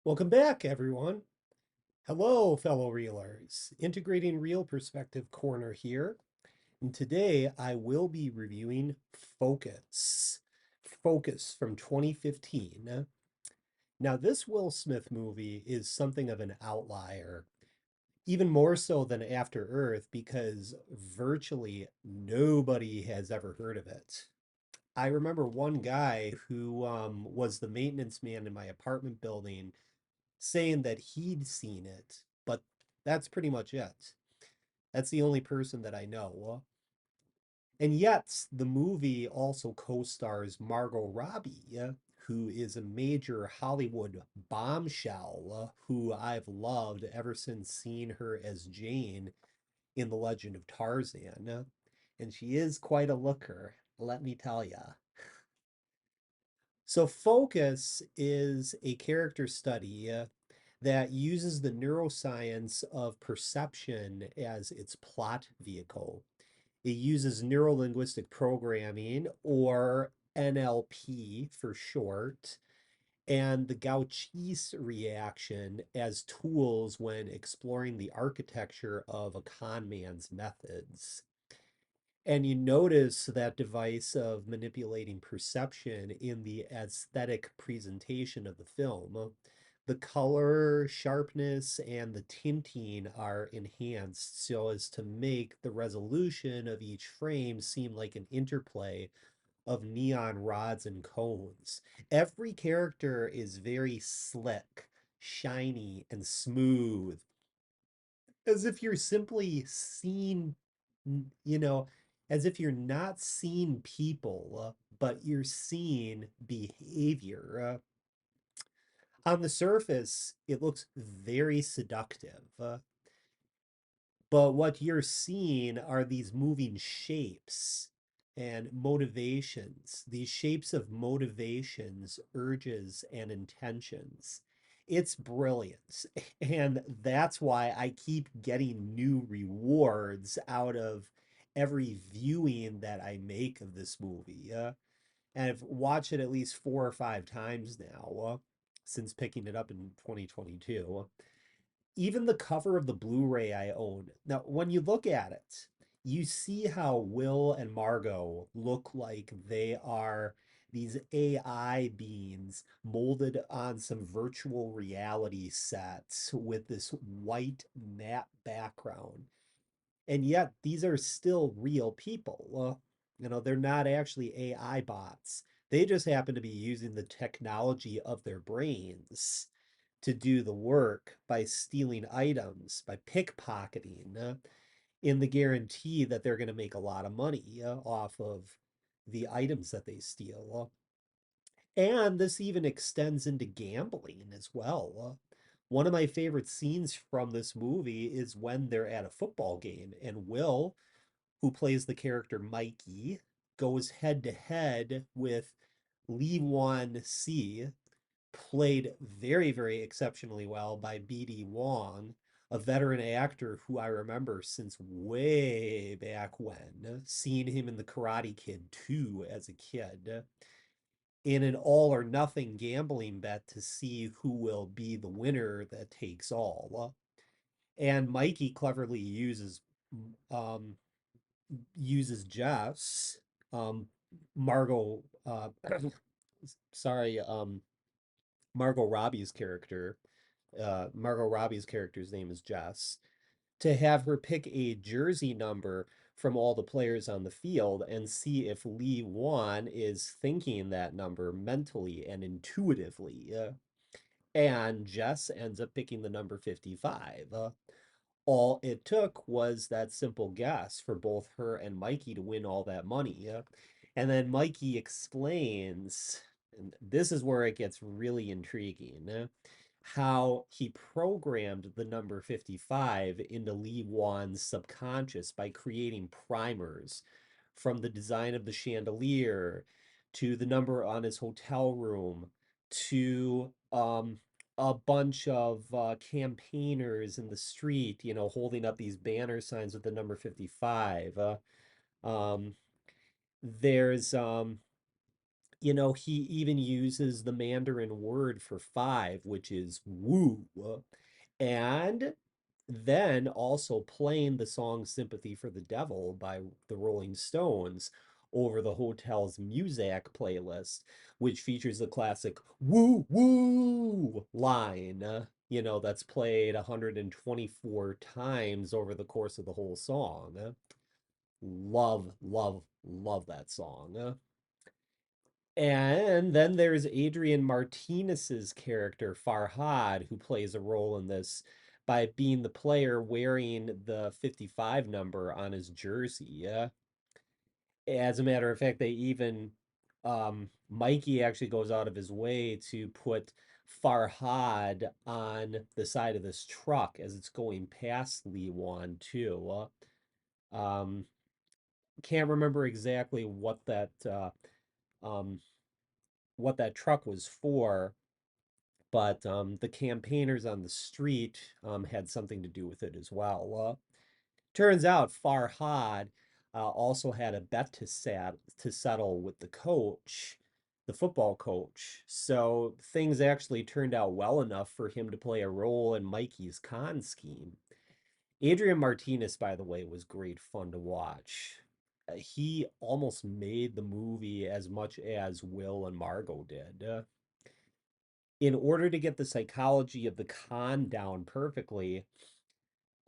Welcome back, everyone. Hello, fellow reelers. Integrating Real Perspective Corner here. And today I will be reviewing Focus. Focus from 2015. Now, this Will Smith movie is something of an outlier, even more so than After Earth, because virtually nobody has ever heard of it. I remember one guy who was the maintenance man in my apartment building saying that he'd seen it, but that's pretty much it. That's the only person that I know. And yet, the movie also co stars Margot Robbie, who is a major Hollywood bombshell who I've loved ever since seeing her as Jane in The Legend of Tarzan. And she is quite a looker, let me tell ya. So, Focus is a character study that uses the neuroscience of perception as its plot vehicle. It uses neurolinguistic programming, or NLP for short, and the Gauchais reaction as tools when exploring the architecture of a con man's methods. And you notice that device of manipulating perception in the aesthetic presentation of the film. The color, sharpness, and the tinting are enhanced so as to make the resolution of each frame seem like an interplay of neon rods and cones. Every character is very slick, shiny, and smooth, as if you're simply seeing, you know, as if you're not seeing people, but you're seeing behavior. On the surface, it looks very seductive. But what you're seeing are these moving shapes and motivations, these shapes of motivations, urges, and intentions. It's brilliant. And that's why I keep getting new rewards out of every viewing that I make of this movie. And I've watched it at least 4 or 5 times now since picking it up in 2022. Even the cover of the Blu-ray I own. Now, when you look at it, you see how Will and Margot look like they are these AI beings molded on some virtual reality sets with this white matte background. And yet, these are still real people. They're not actually AI bots. They just happen to be using the technology of their brains to do the work by stealing items, by pickpocketing, in the guarantee that they're going to make a lot of money off of the items that they steal. And this even extends into gambling as well. One of my favorite scenes from this movie is when they're at a football game and Will, who plays the character Mikey, goes head to head with Lee Wan Si, played very, very exceptionally well by BD Wong, a veteran actor who I remember since way back when, seeing him in The Karate Kid 2 as a kid, in an all or nothing gambling bet to see who will be the winner that takes all. And Mikey cleverly um, uses Jess, um, Margot, sorry, Margot Robbie's character. Margot Robbie's character's name is Jess, to have her pick a jersey number from all the players on the field and see if Lee Wan is thinking that number mentally and intuitively. And Jess ends up picking the number 55. All it took was that simple guess for both her and Mikey to win all that money. And then Mikey explains, and this is where it gets really intriguing, how he programmed the number 55 into Lee Wan's subconscious by creating primers, from the design of the chandelier to the number on his hotel room to a bunch of campaigners in the street, holding up these banner signs with the number 55. Um, there's he even uses the Mandarin word for five, which is woo. And then also playing the song Sympathy for the Devil by the Rolling Stones over the hotel's Muzak playlist, which features the classic woo woo line, that's played 124 times over the course of the whole song. Love, love, love that song. And then there's Adrian Martinez's character, Farhad, who plays a role in this by being the player wearing the 55 number on his jersey. As a matter of fact, they even, Mikey actually goes out of his way to put Farhad on the side of this truck as it's going past Lee Wan, too. Um, can't remember exactly um, what that truck was for, but the campaigners on the street had something to do with it as well. Turns out Farhad also had a bet to settle with the coach, the football coach. So things actually turned out well enough for him to play a role in Mikey's con scheme. Adrian Martinez, by the way, was great fun to watch. He almost made the movie as much as Will and Margot did. In order to get the psychology of the con down perfectly,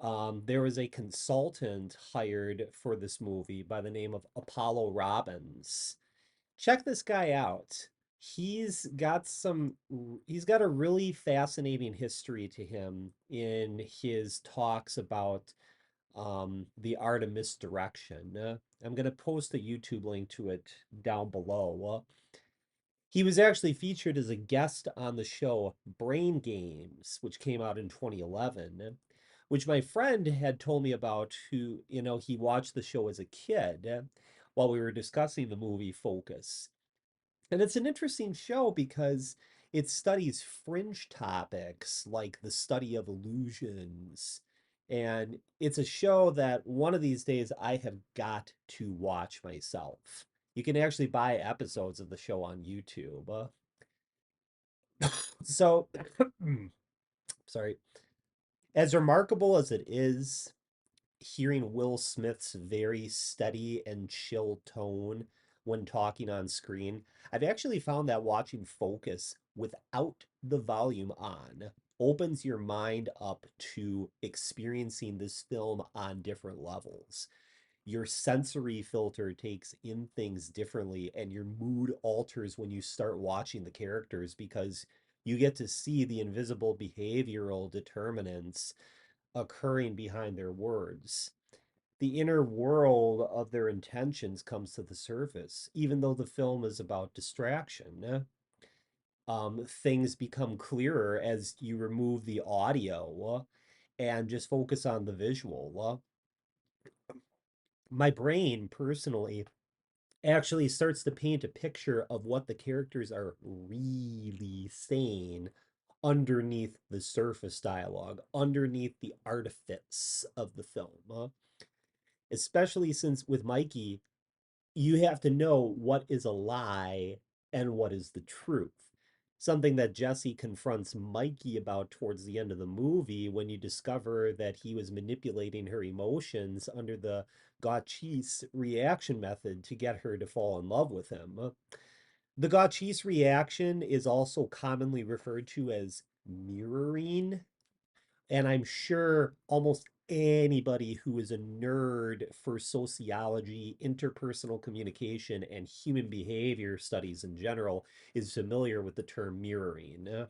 there was a consultant hired for this movie by the name of Apollo Robbins. Check this guy out. He's got some, he's got a really fascinating history to him in his talks about the art of misdirection. I'm going to post a YouTube link to it down below. He was actually featured as a guest on the show Brain Games, which came out in 2011, which my friend had told me about, who, he watched the show as a kid while we were discussing the movie Focus. And it's an interesting show because it studies fringe topics like the study of illusions. And it's a show that one of these days I have got to watch myself. You can actually buy episodes of the show on YouTube. So, sorry. As remarkable as it is, hearing Will Smith's very steady and chill tone when talking on screen, I've actually found that watching Focus without the volume on opens your mind up to experiencing this film on different levels. Your sensory filter takes in things differently, and your mood alters when you start watching the characters because you get to see the invisible behavioral determinants occurring behind their words. The inner world of their intentions comes to the surface, even though the film is about distraction. Things become clearer as you remove the audio and just focus on the visual. My brain, personally, actually starts to paint a picture of what the characters are really saying underneath the surface dialogue, underneath the artifice of the film. Especially since with Mikey, you have to know what is a lie and what is the truth. Something that Jesse confronts Mikey about towards the end of the movie when you discover that he was manipulating her emotions under the Gauchais reaction method to get her to fall in love with him. The Gauchis reaction is also commonly referred to as mirroring, and I'm sure almost anybody who is a nerd for sociology, interpersonal communication, and human behavior studies in general is familiar with the term mirroring.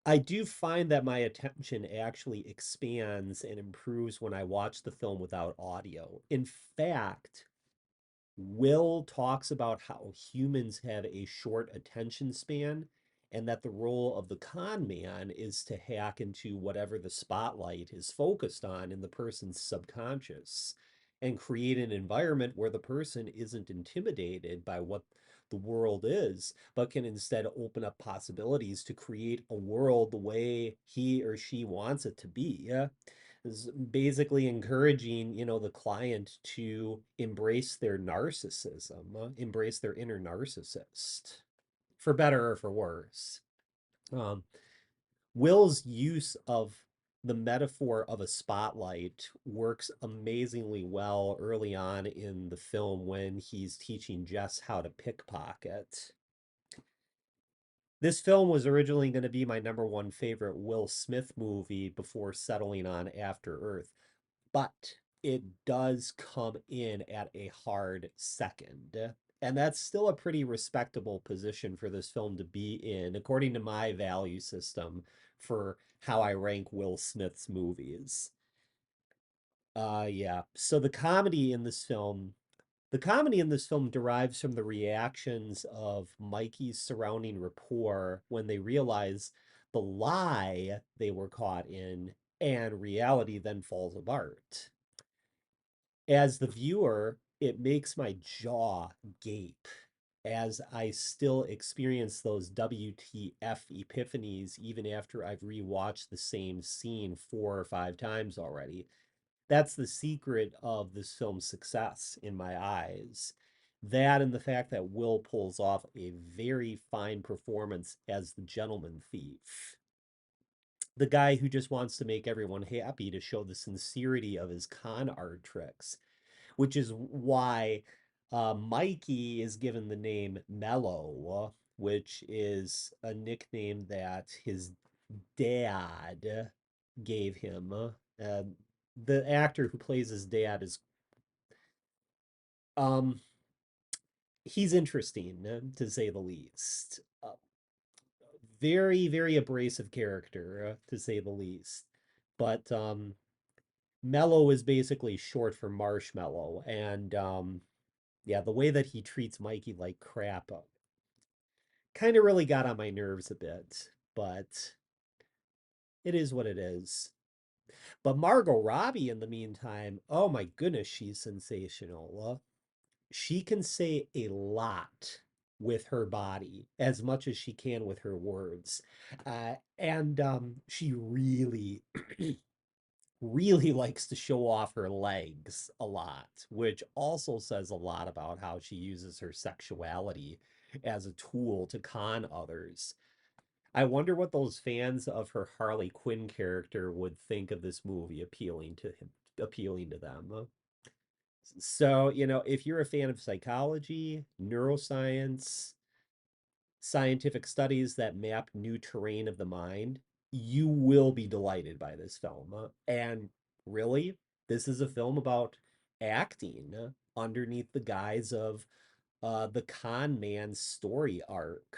I do find that my attention actually expands and improves when I watch the film without audio. In fact, Will talks about how humans have a short attention span and that the role of the con man is to hack into whatever the spotlight is focused on in the person's subconscious and create an environment where the person isn't intimidated by what the world is, but can instead open up possibilities to create a world the way he or she wants it to be. is basically encouraging, the client to embrace their narcissism, embrace their inner narcissist, for better or for worse. Um, Will's use of the metaphor of a spotlight works amazingly well early on in the film when he's teaching Jess how to pickpocket. This film was originally going to be my number one favorite Will Smith movie before settling on After Earth, but it does come in at a hard second. And that's still a pretty respectable position for this film to be in, according to my value system for how I rank Will Smith's movies. Yeah. So the comedy in this film derives from the reactions of Mikey's surrounding rapport when they realize the lie they were caught in and reality then falls apart. As the viewer, it makes my jaw gape as I still experience those WTF epiphanies even after I've rewatched the same scene 4 or 5 times already. That's the secret of this film's success in my eyes. That and the fact that Will pulls off a very fine performance as the gentleman thief. The guy who just wants to make everyone happy to show the sincerity of his con art tricks, which is why Mikey is given the name Mellow, which is a nickname that his dad gave him. The actor who plays his dad is um he's interesting, to say the least. Very very abrasive character, to say the least. But Mellow is basically short for marshmallow, and yeah, the way that he treats Mikey like crap kind of really got on my nerves a bit, but it is what it is. But Margot Robbie, in the meantime, oh my goodness, she's sensational. She can say a lot with her body as much as she can with her words. And she really, really likes to show off her legs a lot, which also says a lot about how she uses her sexuality as a tool to con others. I wonder what those fans of her Harley Quinn character would think of this movie appealing to them. So, if you're a fan of psychology, neuroscience, scientific studies that map new terrain of the mind, you will be delighted by this film. And really, this is a film about acting underneath the guise of the con man's story arc.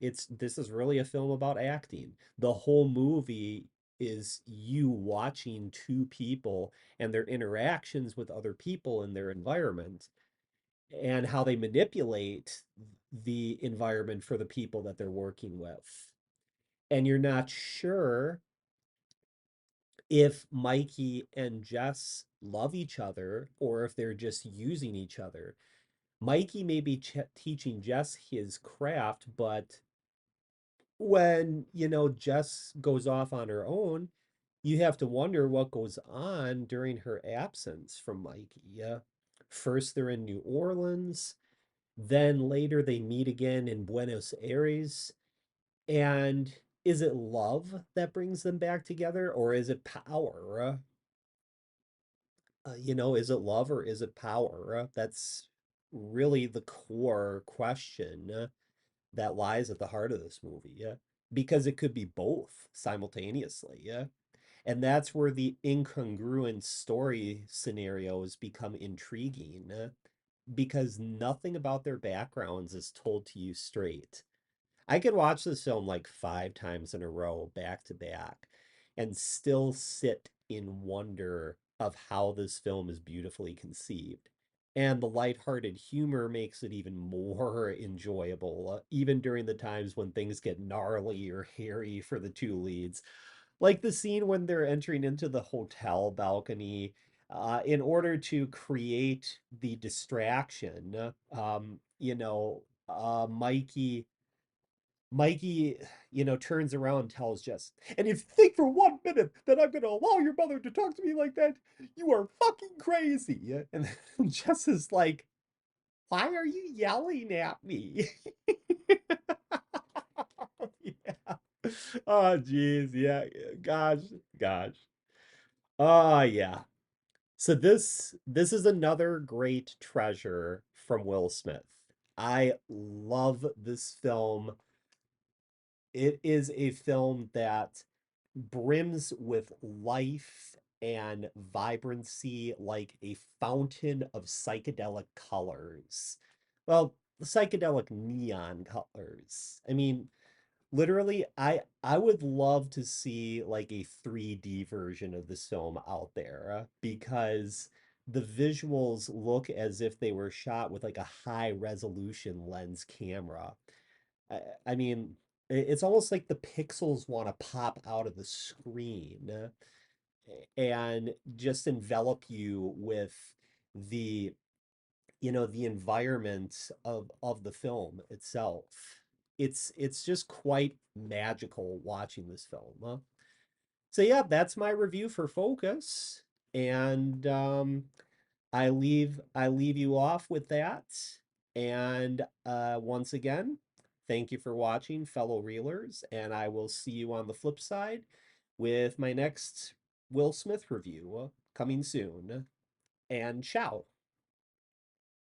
This is really a film about acting. The whole movie is you watching two people and their interactions with other people in their environment and how they manipulate the environment for the people that they're working with. And you're not sure if Mikey and Jess love each other or if they're just using each other. Mikey may be teaching Jess his craft, but when, Jess goes off on her own, you have to wonder what goes on during her absence from Mikey. Yeah. First, they're in New Orleans. Then later, they meet again in Buenos Aires. And is it love that brings them back together, or is it power? Is it love or is it power? That's really the core question that lies at the heart of this movie. Yeah. Because it could be both simultaneously. Yeah. And that's where the incongruent story scenarios become intriguing, because nothing about their backgrounds is told to you straight. I could watch this film like 5 times in a row, back to back, and still sit in wonder of how this film is beautifully conceived. And the lighthearted humor makes it even more enjoyable, even during the times when things get gnarly or hairy for the two leads. Like the scene when they're entering into the hotel balcony, in order to create the distraction, Mikey Mikey, turns around and tells Jess, and if you think for 1 minute that I'm going to allow your mother to talk to me like that, you are fucking crazy. And then Jess is like, why are you yelling at me? Yeah. Oh, geez. Yeah. Gosh. Gosh. Oh, yeah. So this is another great treasure from Will Smith. I love this film. It is a film that brims with life and vibrancy like a fountain of psychedelic colors. Well, psychedelic neon colors. I mean, literally, I would love to see like a 3D version of this film out there because the visuals look as if they were shot with like a high resolution lens camera. I mean, it's almost like the pixels want to pop out of the screen and just envelop you with the the environment of the film itself. It's just quite magical watching this film. Huh? So yeah, that's my review for Focus, and I leave you off with that. And once again, thank you for watching, fellow reelers, and I will see you on the flip side with my next Will Smith review coming soon. And ciao.